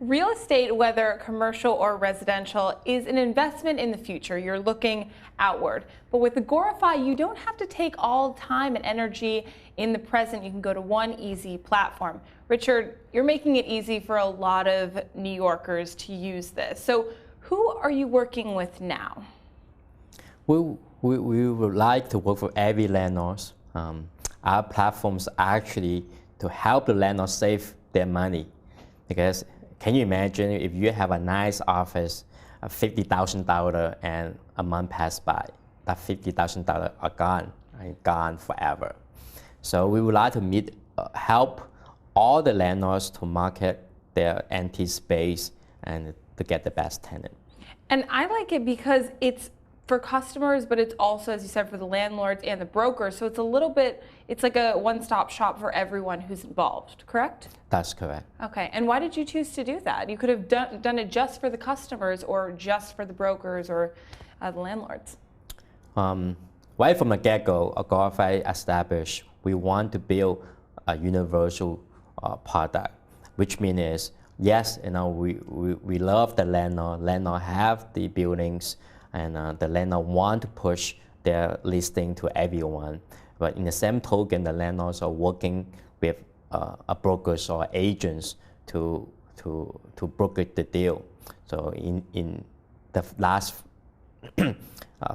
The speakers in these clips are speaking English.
Real estate, whether commercial or residential, is an investment in the future. You're looking outward. But with Agorafy, you don't have to take all time and energy in the present. You can go to one easy platform. Richard, you're making it easy for a lot of New Yorkers to use this. So who are you working with now? We would like to work with every landlord. Our platforms actually to help the landlord save their money. Because can you imagine if you have a nice office, $50,000 and a month passed by, that $50,000 are gone, right? Gone forever. So we would like to help all the landlords to market their empty space and to get the best tenant. And I like it because it's for customers, but it's also, as you said, for the landlords and the brokers. So it's a little bit, it's like a one-stop shop for everyone who's involved, correct? That's correct. Okay, and why did you choose to do that? You could have done it just for the customers or just for the brokers or the landlords. Right from the get-go, Agorafy established, we want to build a universal product, which means, yes, we love the landlord. Landlord have the buildings, and the landlord want to push their listing to everyone. But in the same token, the landlords are working with brokers or agents to broker the deal. So in the last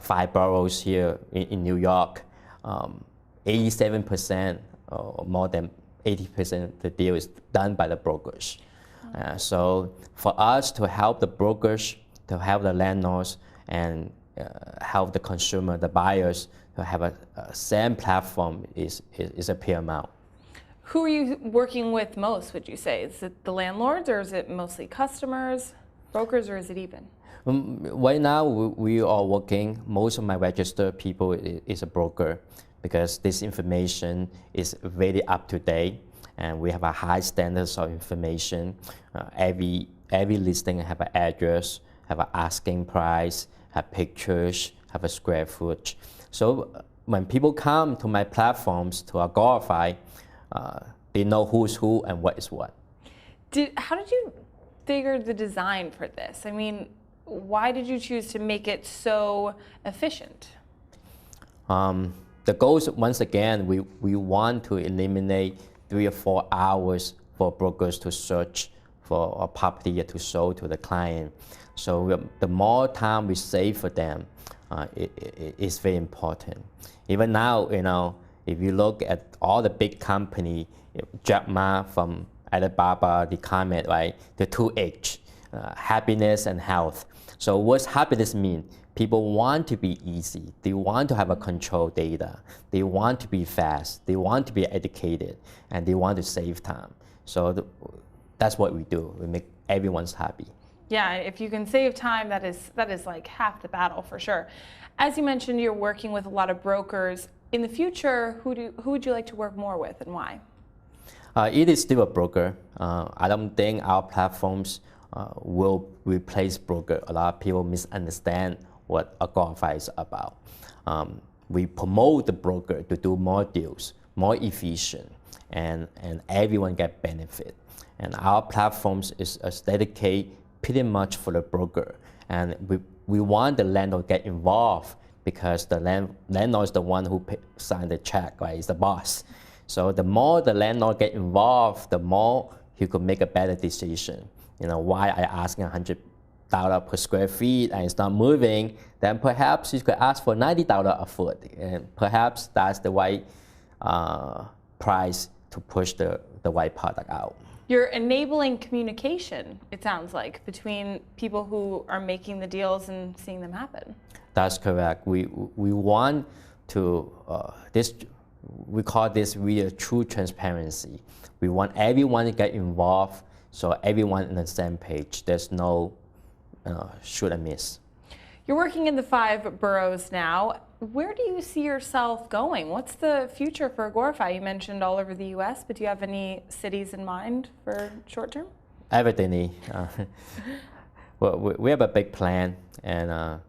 5 boroughs here in New York, 87% or more than 80% of the deal is done by the brokers. So for us to help the brokers, to help the landlords, and help the consumer, the buyers, to have a same platform is a paramount. Who are you working with most, would you say? Is it the landlords, or is it mostly customers, brokers, or is it even? Right now, we are working, most of my registered people is a broker, because this information is very up to date, and we have a high standards of information. Every listing have an address, have an asking price, have pictures, have a square footage. So when people come to my platforms, to Agorafy, they know who's who and what is what. How did you figure the design for this? I mean, why did you choose to make it so efficient? The goal is, once again, we want to eliminate 3 or 4 hours for brokers to search for a property to show to the client. So the more time we save for them, it's very important. Even now, if you look at all the big company, Jack Ma from Alibaba, the comment, right? The 2H, happiness and health. So what's happiness mean? People want to be easy. They want to have a control data. They want to be fast. They want to be educated, and they want to save time. So that's what we do. We make everyone's happy. Yeah, if you can save time, that is like half the battle for sure. As you mentioned, you're working with a lot of brokers. In the future, who would you like to work more with, and why? It is still a broker. I don't think our platforms will replace broker. A lot of people misunderstand what Agorafy is about. We promote the broker to do more deals, more efficient, and everyone get benefit. And our platforms is dedicated pretty much for the broker. And we want the landlord to get involved, because the landlord is the one who signed the check, right? He's the boss. So the more the landlord get involved, the more he could make a better decision. Why I asking $100 per square feet and it's not moving, then perhaps you could ask for $90 a foot. And perhaps that's the right price to push the right product out. You're enabling communication, it sounds like, between people who are making the deals and seeing them happen. That's correct. We want to, we call this real true transparency. We want everyone to get involved, so everyone on the same page. There's no shoot and miss. You're working in the 5 boroughs now. Where do you see yourself going? What's the future for Agorafy? You mentioned all over the U.S., but do you have any cities in mind for short term? Everything. Well, we have a big plan, and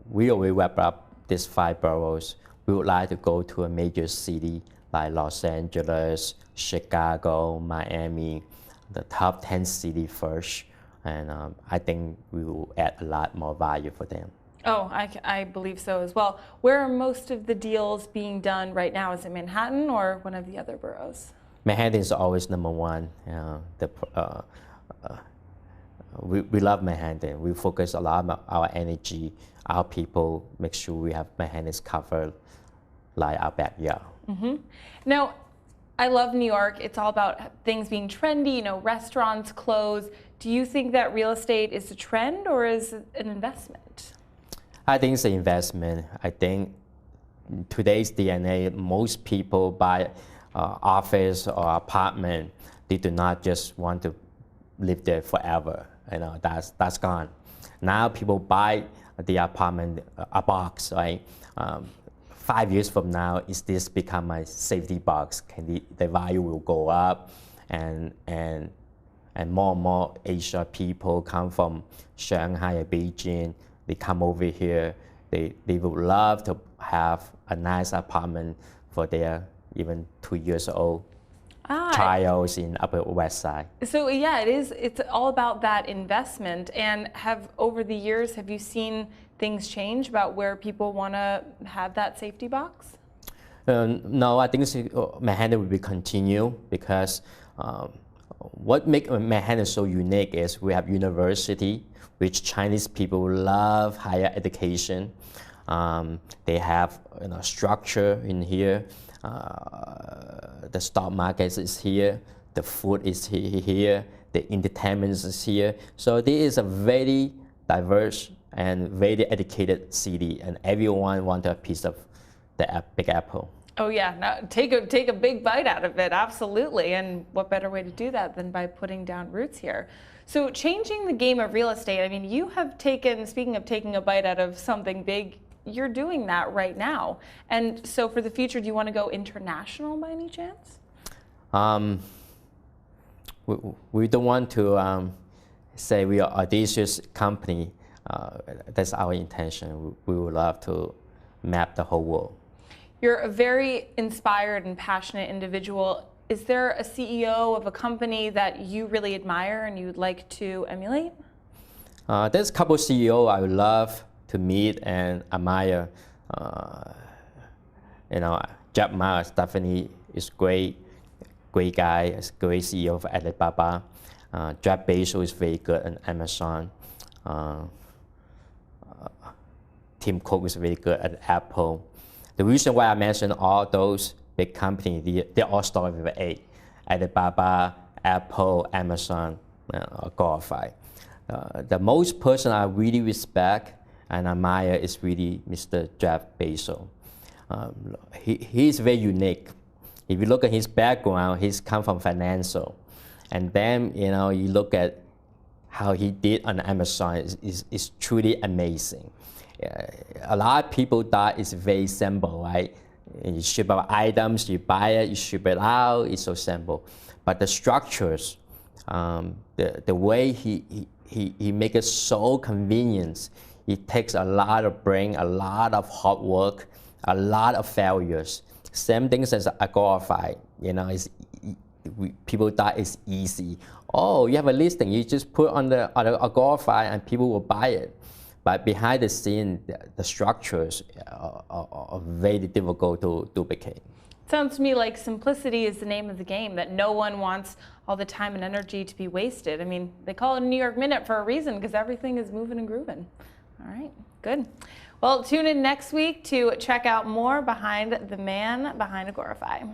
we already wrap up these 5 boroughs. We would like to go to a major city like Los Angeles, Chicago, Miami, the top 10 city first, and I think we will add a lot more value for them. Oh, I believe so as well. Where are most of the deals being done right now? Is it Manhattan or one of the other boroughs? Manhattan is always number one. We love Manhattan. We focus a lot of our energy, our people, make sure we have Manhattan covered like our backyard. Mm-hmm. Now, I love New York. It's all about things being trendy, restaurants close. Do you think that real estate is a trend or is it an investment? I think it's an investment. I think in today's DNA, most people buy office or apartment. They do not just want to live there forever. That's gone. Now people buy the apartment, a box, right? 5 years from now, is this become a safety box? The value will go up, and more and more Asia people come from Shanghai and Beijing. They come over here. They would love to have a nice apartment for their even 2 years old child in Upper West Side. So yeah, it's all about that investment. And over the years, have you seen things change about where people want to have that safety box? No, I think Manhattan will be continue because what makes Manhattan so unique is we have university, which Chinese people love higher education. They have structure in here. The stock market is here. The food is here. The entertainment is here. So this is a very diverse and very educated city, and everyone wants a piece of the Big Apple. Oh yeah, now take a big bite out of it, absolutely. And what better way to do that than by putting down roots here? So changing the game of real estate, I mean, you have taken, speaking of taking a bite out of something big, you're doing that right now. And so for the future, do you want to go international by any chance? We don't want to say we are an audacious company. That's our intention. We would love to map the whole world. You're a very inspired and passionate individual. Is there a CEO of a company that you really admire and you'd like to emulate? There's a couple of CEOs I would love to meet and admire. Jack Ma definitely is great guy, is great CEO of Alibaba. Jeff Bezos is very good at Amazon. Tim Cook is very good at Apple. The reason why I mentioned all those big companies, they all start with A. Alibaba, Apple, Amazon, Agorafy. The most person I really respect and admire is really Mr. Jeff Bezos. He's very unique. If you look at his background, he's come from financial. And then, you look at how he did on Amazon, is truly amazing. A lot of people thought it's very simple, right? You ship out items, you buy it, you ship it out, it's so simple. But the structures, the way he makes it so convenient, it takes a lot of brain, a lot of hard work, a lot of failures. Same things as Agorafy, people thought it's easy. Oh, you have a listing, you just put on the Agorafy and people will buy it. But behind the scene, the structures are very difficult to duplicate. Sounds to me like simplicity is the name of the game, that no one wants all the time and energy to be wasted. I mean, they call it a New York Minute for a reason because everything is moving and grooving. All right, good. Well, tune in next week to check out more behind the man behind Agorafy.